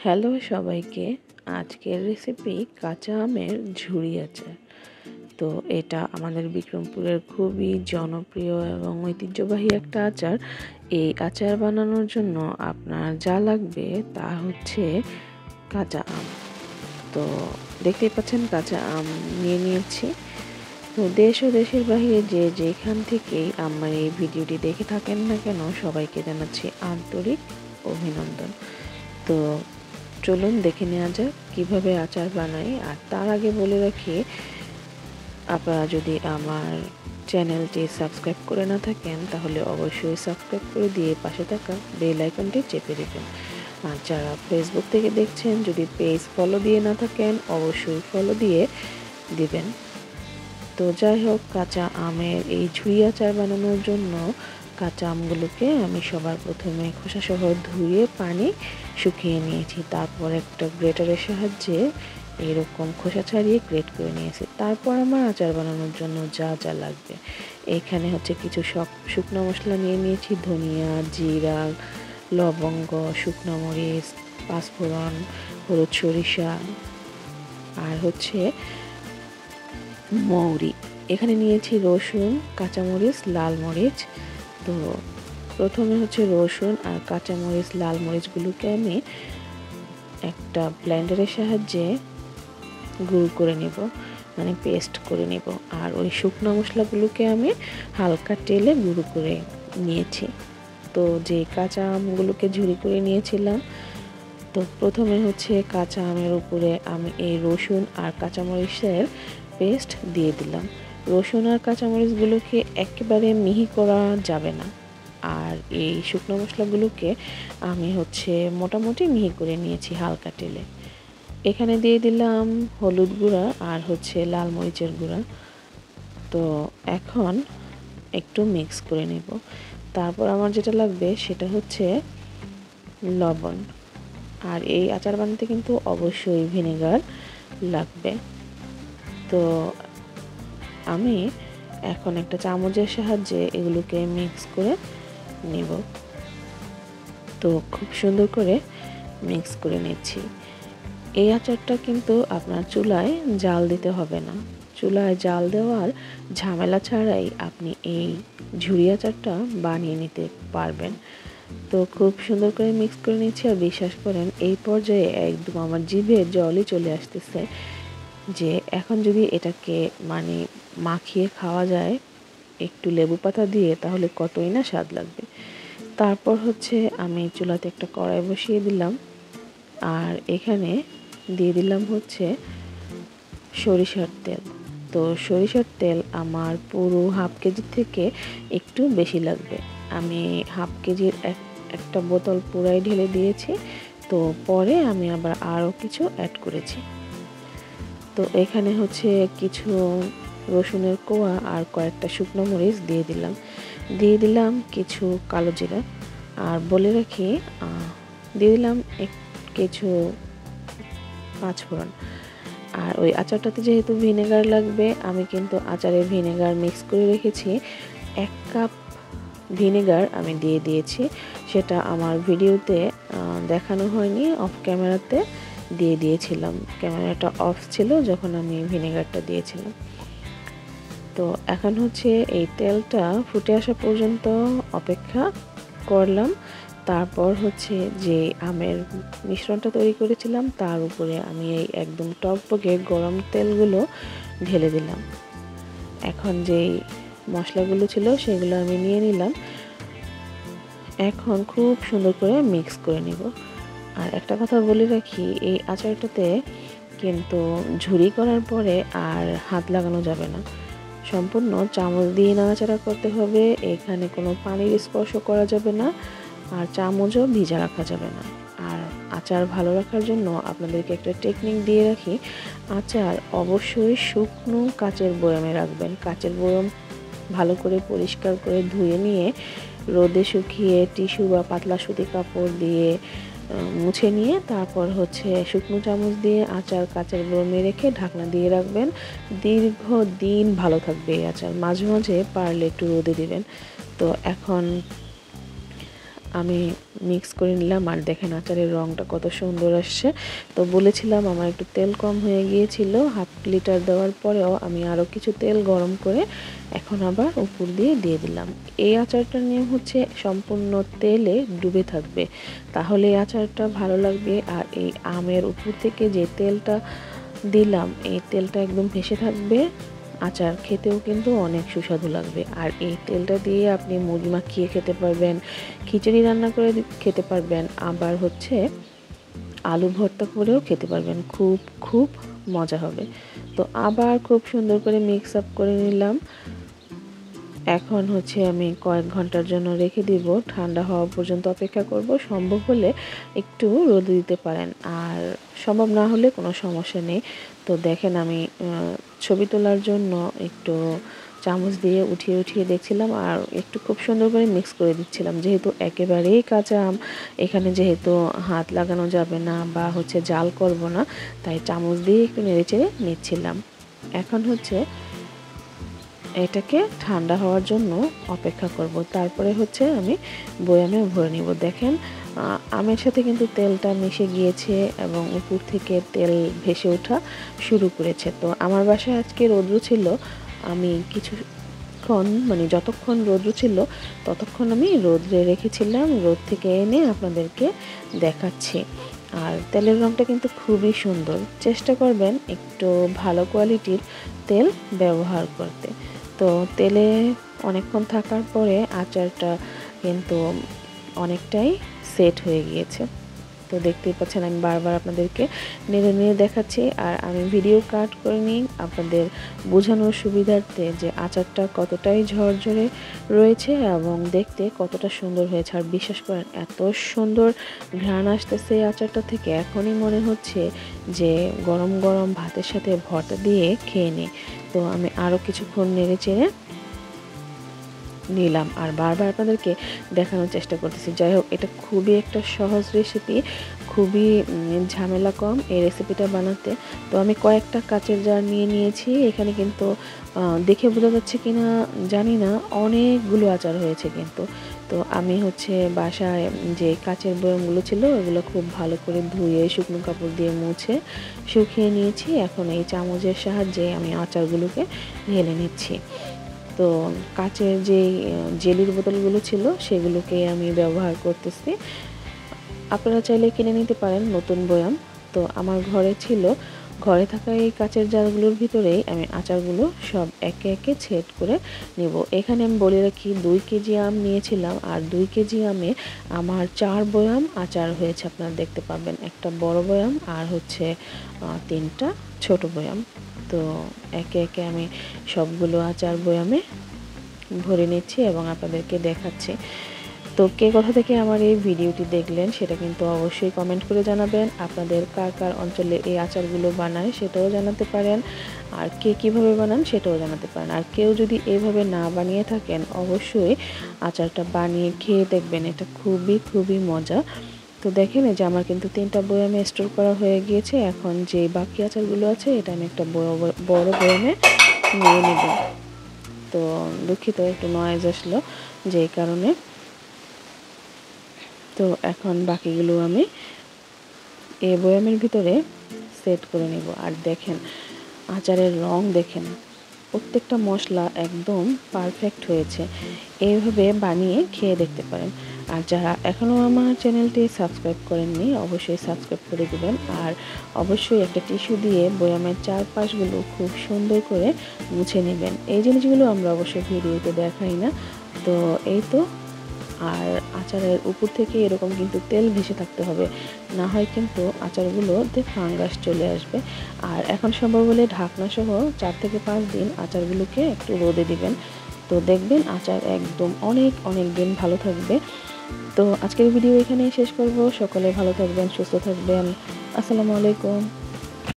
Hello সবাইকে। আজকের recipe কাঁচা আমের ঝুরি আচার। তো এটা আমাদের বিক্রমপুরের খুবই জনপ্রিয় এবং ঐতিহ্যবাহী একটা আচার। এই আচার বানানোর জন্য আপনার যা লাগবে তা হচ্ছে কাঁচা আম। তো দেখতেই পাচ্ছেন কাঁচা আম নিয়ে নিয়েছি। তো দেশ ও দেশের বাহিরে যে যেখান থেকেই আমার এই ভিডিওটি দেখে থাকেন না কেন সবাইকে জানাচ্ছি আন্তরিক অভিনন্দন। তো চলুন দেখে নেওয়া যাক কীভাবে আচার বানাই। আর তার আগে বলে রাখি, আপনারা যদি আমার চ্যানেলটি সাবস্ক্রাইব করে না থাকেন তাহলে অবশ্যই সাবস্ক্রাইব করে দিয়ে পাশে থাকা বেল আইকনটি চেপে দেবেন। আর যারা ফেসবুক থেকে দেখছেন, যদি পেজ ফলো দিয়ে না থাকেন অবশ্যই ফলো দিয়ে দিবেন। তো যাই হোক, কাঁচা আমের এই ঝুরি আচার বানানোর জন্য কাঁচা আমগুলোকে আমি সবার প্রথমে খোসাসহ ধুয়ে পানি শুকিয়ে নিয়েছি। তারপর একটা গ্রেটারের সাহায্যে এরকম খোসা ছাড়িয়ে গ্রেট করে নিয়েছি। তারপর আমার আচার বানানোর জন্য যা যা লাগবে, এখানে হচ্ছে কিছু শুকনো মশলা নিয়ে নিয়েছি: ধনিয়া, জিরা, লবঙ্গ, শুকনো মরিচ, পাঁচফোড়ন, হলুদ, সরিষা, আর হচ্ছে মৌরি। এখানে নিয়েছি রসুন, কাঁচামরিচ, লাল মরিচ। তো প্রথমে হচ্ছে রসুন আর কাঁচামরিচ, লাল মরিচগুলোকে আমি একটা ব্লেন্ডারের সাহায্যে গুঁড়ো করে নেব, মানে পেস্ট করে নেব। আর ওই শুকনো মশলাগুলোকে আমি হালকা তেলে গুঁড়ো করে নিয়েছি। তো যে কাঁচা আমগুলোকে ঝুরি করে নিয়েছিলাম, তো প্রথমে হচ্ছে কাঁচা আমের উপরে আমি এই রসুন আর কাঁচামরিচের পেস্ট দিয়ে দিলাম। রসুন আর কাঁচামরিচগুলোকে একেবারে মিহি করা যাবে না, আর এই শুকনো মশলাগুলোকে আমি হচ্ছে মোটামুটি মিহি করে নিয়েছি হালকা তেলে। এখানে দিয়ে দিলাম হলুদ গুঁড়া আর হচ্ছে লাল মরিচের গুঁড়া। তো এখন একটু মিক্স করে নেব। তারপর আমার যেটা লাগবে সেটা হচ্ছে লবণ। আর এই আচার বানাতে কিন্তু অবশ্যই ভিনেগার লাগবে। তো আমি এখন একটা চামচের সাহায্যে এগুলোকে মিক্স করে নেব। তো খুব সুন্দর করে মিক্স করে নিচ্ছি। এই আচারটা কিন্তু আপনার চুলায় জাল দিতে হবে না। চুলায় জাল দেওয়ার ঝামেলা ছাড়াই আপনি এই ঝুরি আচারটা বানিয়ে নিতে পারবেন। তো খুব সুন্দর করে মিক্স করে নিচ্ছি। আর বিশ্বাস করেন, এই পর্যায়ে একদম আমার জিভে জলই চলে আসতেছে যে এখন যদি এটাকে মানে মাখিয়ে খাওয়া যায় একটু লেবু পাতা দিয়ে, তাহলে কতই না স্বাদ লাগবে। তারপর হচ্ছে আমি চুলাতে একটা কড়াই বসিয়ে দিলাম, আর এখানে দিয়ে দিলাম হচ্ছে সরিষার তেল। তো সরিষার তেল আমার পুরো হাফ কেজি থেকে একটু বেশি লাগবে। আমি হাফ কেজির একটা বোতল পুরাই ঢেলে দিয়েছি। তো পরে আমি আবার আরও কিছু অ্যাড করেছি। তো এখানে হচ্ছে কিছু রসুনের কোয়া আর কয়েকটা শুকনো মরিচ দিয়ে দিলাম কিছু কালো জিরা। আর বলে রাখি, দিয়ে দিলাম কিছু পাঁচফোড়ন। আর ওই আচারটাতে যেহেতু ভিনেগার লাগবে, আমি কিন্তু আচারে ভিনেগার মিক্স করে রেখেছি। 1 কাপ ভিনেগার আমি দিয়ে দিয়েছি। সেটা আমার ভিডিওতে দেখানো হয়নি, অফ ক্যামেরাতে দিয়ে দিয়েছিলাম। ক্যামেরাটা অফ ছিল যখন আমি ভিনেগারটা দিয়েছিলাম। তো এখন হচ্ছে এই তেলটা ফুটে আসা পর্যন্ত অপেক্ষা করলাম। তারপর হচ্ছে যে আমের মিশ্রণটা তৈরি করেছিলাম তার উপরে আমি এই একদম টকবকে গরম তেলগুলো ঢেলে দিলাম। এখন যেই মশলাগুলো ছিল সেগুলো আমি নিয়ে নিলাম। এখন খুব সুন্দর করে মিক্স করে নিব। আর একটা কথা বলে রাখি, এই আচারটাতে কিন্তু ঝুরি করার পরে আর হাত লাগানো যাবে না, সম্পূর্ণ চামচ দিয়ে নাড়াচাড়া করতে হবে। এখানে কোনো পানির স্পর্শ করা যাবে না, আর চামচও ভিজা রাখা যাবে না। আর আচার ভালো রাখার জন্য আপনাদেরকে একটা টেকনিক দিয়ে রাখি, আচার অবশ্যই শুকনো কাচের বয়ামে রাখবেন। কাচের বয়াম ভালো করে পরিষ্কার করে ধুয়ে নিয়ে রোদে শুকিয়ে টিস্যু বা পাতলা সুতি কাপড় দিয়ে মুছে নিয়ে তারপর হচ্ছে শুকনো চামচ দিয়ে আচার কাচের বয়ামে রেখে ঢাকনা দিয়ে রাখবেন। দীর্ঘদিন ভালো থাকবে এই আচার। মাঝে মাঝে পারলে একটু রোদে দিবেন। তো এখন আমি মিক্স করে নিলাম। আর দেখেন আচারের রঙটা কত সুন্দর আসছে। তো বলেছিলাম আমার একটু তেল কম হয়ে গিয়েছিল, হাফ লিটার দেওয়ার পরেও আমি আরও কিছু তেল গরম করে এখন আবার উপর দিয়ে দিলাম। এই আচারটার নিয়ম হচ্ছে সম্পূর্ণ তেলে ডুবে থাকবে, তাহলে এই আচারটা ভালো লাগবে। আর এই আমের উপর থেকে যে তেলটা দিলাম, এই তেলটা একদম ভেসে থাকবে, আচার খেতেও কিন্তু অনেক সুস্বাদু লাগবে। আর এই তেলটা দিয়ে আপনি মুড়ি মাখিয়ে খেতে পারবেন, খিচুড়ি রান্না করে খেতে পারবেন, আবার হচ্ছে আলু ভর্তা করেও খেতে পারবেন। খুব খুব মজা হবে। তো আবার খুব সুন্দর করে মিক্স আপ করে নিলাম। এখন হচ্ছে আমি কয়েক ঘন্টার জন্য রেখে দিব, ঠান্ডা হওয়া পর্যন্ত অপেক্ষা করব। সম্ভব হলে একটু রোদে দিতে পারেন, আর সম্ভব না হলে কোনো সমস্যা নেই। তো দেখেন আমি ছবি তোলার জন্য একটু চামচ দিয়ে উঠিয়ে উঠিয়ে দেখছিলাম, আর একটু খুব সুন্দর করে মিক্স করে দিচ্ছিলাম। যেহেতু একেবারেই কাঁচা আম, এখানে যেহেতু হাত লাগানো যাবে না বা হচ্ছে জাল করব না, তাই চামচ দিয়ে একটু নেড়েচেড়ে নিচ্ছিলাম। এখন হচ্ছে এটাকে ঠান্ডা হওয়ার জন্য অপেক্ষা করব। তারপরে হচ্ছে আমি বয়ামে ভরে নিব। দেখেন আমের সাথে কিন্তু তেলটা মিশে গিয়েছে এবং উপর থেকে তেল ভেসে ওঠা শুরু করেছে। তো আমার বাসায় আজকে রৌদ্র ছিল, আমি কিছুক্ষণ মানে যতক্ষণ রৌদ্র ছিল ততক্ষণ আমি রোদ্রে রেখেছিলাম। রোদ থেকে এনে আপনাদেরকে দেখাচ্ছি। আর তেলের রঙটা কিন্তু খুবই সুন্দর। চেষ্টা করবেন একটু ভালো কোয়ালিটির তেল ব্যবহার করতে। তো তেলে অনেকক্ষণ থাকার পরে আচারটা কিন্তু অনেকটাই সেট হয়ে গিয়েছে। তো দেখতেই পাচ্ছেন আমি বারবার আপনাদেরকে নেড়ে নেড়ে দেখাচ্ছি। আর আমি ভিডিও কাট করে নিই আপনাদের বোঝানোর সুবিধার্থে যে আচারটা কতটাই ঝরঝরে রয়েছে এবং দেখতে কতটা সুন্দর হয়েছে। আর বিশ্বাস করেন এত সুন্দর ঘ্রাণ আসতেছে এই আচারটা থেকে, এখনই মনে হচ্ছে যে গরম গরম ভাতের সাথে ভর্তা দিয়ে খেয়ে নিই। তো আমি আরও কিছুক্ষণ নেড়ে চেড়ে নিলাম আর বারবার আপনাদেরকে দেখানোর চেষ্টা করতেছি। যাই হোক, এটা খুবই একটা সহজ রেসিপি, খুবই ঝামেলা কম এই রেসিপিটা বানাতে। তো আমি কয়েকটা কাচের জার নিয়ে নিয়েছি। এখানে কিন্তু দেখে বোঝা যাচ্ছে কিনা জানি না, অনেকগুলো আচার হয়েছে কিন্তু। তো আমি হচ্ছে বাসায় যে কাচের বয়মগুলো ছিল ওগুলো খুব ভালো করে ধুয়ে শুকনো কাপড় দিয়ে মুছে শুকিয়ে নিয়েছি। এখন এই চামচের সাহায্যে আমি আচারগুলোকে ঢেলে নিচ্ছি। তো কাচের যে জেলির বোতলগুলো ছিল সেগুলোকে আমি ব্যবহার করতেছি। আপনারা চাইলে কিনে নিতে পারেন নতুন বয়াম। তো আমার ঘরে থাকা এই কাচের জারগুলোর ভিতরেই আমি আচারগুলো সব একে একে ছেদ করে নেব। এখানে আমি বলে রাখি 2 কেজি আম নিয়েছিলাম, আর 2 কেজি আমে আমার 4 বয়াম আচার হয়েছে। আপনারা দেখতে পাবেন একটা বড় বয়াম আর হচ্ছে 3টা ছোট বয়াম। তো একে একে আমি সবগুলো আচার বয়ামে ভরে নিচ্ছি এবং আপনাদেরকে দেখাচ্ছি। তো কে কোথা থেকে আমার এই ভিডিওটি দেখলেন সেটা কিন্তু অবশ্যই কমেন্ট করে জানাবেন। আপনাদের কার কার অঞ্চলে এই আচারগুলো বানায় সেটাও জানাতে পারেন, আর কে কীভাবে বানান সেটাও জানাতে পারেন। আর কেউ যদি এইভাবে না বানিয়ে থাকেন অবশ্যই আচারটা বানিয়ে খেয়ে দেখবেন, এটা খুবই খুবই মজা। তো দেখেন এই যে আমার কিন্তু 3টা বয়ামে স্টোর করা হয়ে গিয়েছে। এখন যে বাকি আচারগুলো আছে এটা আমি একটা বড় বয়ামে নিয়ে নেব। তো দুঃখিত, একটু নয়েজ আসলো যেই কারণে। তো এখন বাকিগুলো আমি এই বয়ামের ভিতরে সেট করে নেব। আর দেখেন আচারের রং দেখেন, প্রত্যেকটা মশলা একদম পারফেক্ট হয়েছে। এইভাবে বানিয়ে খেয়ে দেখতে পারেন। আর যারা এখনও আমার চ্যানেলটি সাবস্ক্রাইব করেননি অবশ্যই সাবস্ক্রাইব করে দেবেন। আর অবশ্যই একটা টিস্যু দিয়ে বয়ামের চারপাশগুলো খুব সুন্দর করে মুছে নেবেন। এই জিনিসগুলো আমরা অবশ্যই ভিডিওতে দেখাই না। তো এই তো। আর আচারের উপর থেকে এরকম কিন্তু তেল ভেসে থাকতে হবে, না হয় কিন্তু আচারগুলোতে ফাঙ্গাস চলে আসবে। আর এখন সম্ভব হলে ঢাকনা সহ 4 থেকে 5 দিন আচারগুলোকে একটু রোদে দিবেন। তো দেখবেন আচার একদম অনেক অনেক দিন ভালো থাকবে। তো আজকের ভিডিও এখানেই শেষ করব। সকলে ভালো থাকবেন, সুস্থ থাকবেন। আসসালামু আলাইকুম।